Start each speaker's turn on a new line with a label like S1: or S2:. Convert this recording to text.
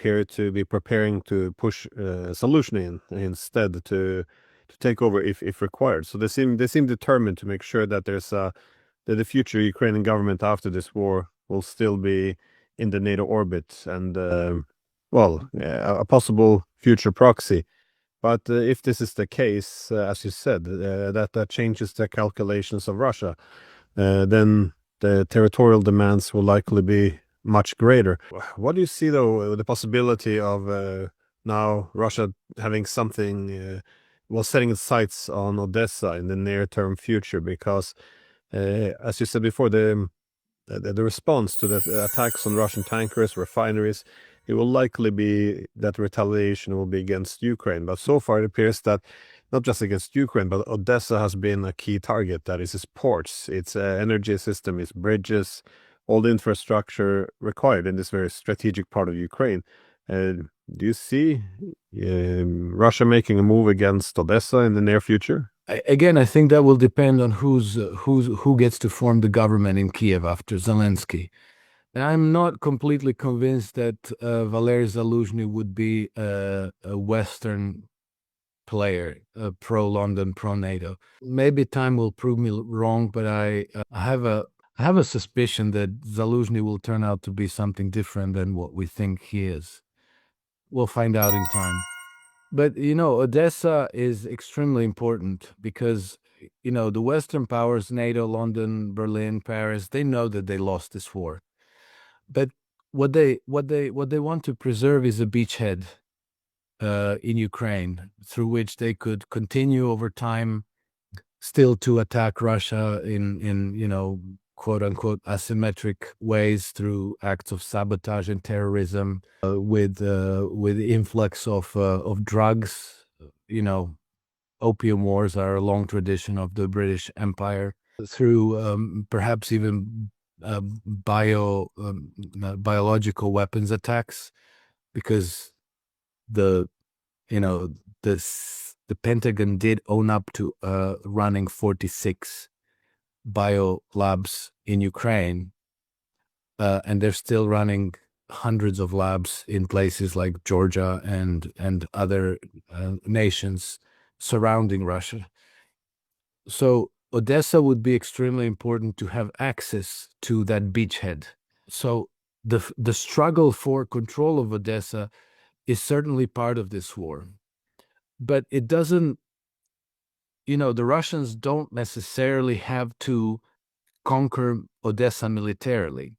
S1: appear to be preparing to push Zaluzhny instead to take over if required. So they seem determined to make sure that that the future Ukrainian government after this war will still be in the NATO orbit and a possible future proxy. But if this is the case, as you said, that changes the calculations of Russia, then the territorial demands will likely be much greater. What do you see, though, the possibility of now Russia having something, setting its sights on Odessa in the near-term future? Because, as you said before, the response to the attacks on Russian tankers, refineries, it will likely be that retaliation will be against Ukraine. But so far, it appears that not just against Ukraine, but Odessa has been a key target. That is its ports, its energy system, its bridges, all the infrastructure required in this very strategic part of Ukraine. Do you see Russia making a move against Odessa in the near future?
S2: Again, I think that will depend on who gets to form the government in Kiev after Zelensky. And I'm not completely convinced that Valery Zaluzhny would be a Western player, pro-London, pro-NATO. Maybe time will prove me wrong, but I have a suspicion that Zaluzhny will turn out to be something different than what we think he is. We'll find out in time. But, Odessa is extremely important because, the Western powers, NATO, London, Berlin, Paris, they know that they lost this war. But what they want to preserve is a beachhead in Ukraine through which they could continue over time still to attack Russia in quote unquote asymmetric ways through acts of sabotage and terrorism, with influx of drugs. Opium wars are a long tradition of the British Empire, through perhaps even biological weapons attacks, because the Pentagon did own up to running 46 bio labs in Ukraine, and they're still running hundreds of labs in places like Georgia and other nations surrounding Russia. So Odessa would be extremely important to have access to that beachhead. So the struggle for control of Odessa is certainly part of this war. But it doesn't, the Russians don't necessarily have to conquer Odessa militarily.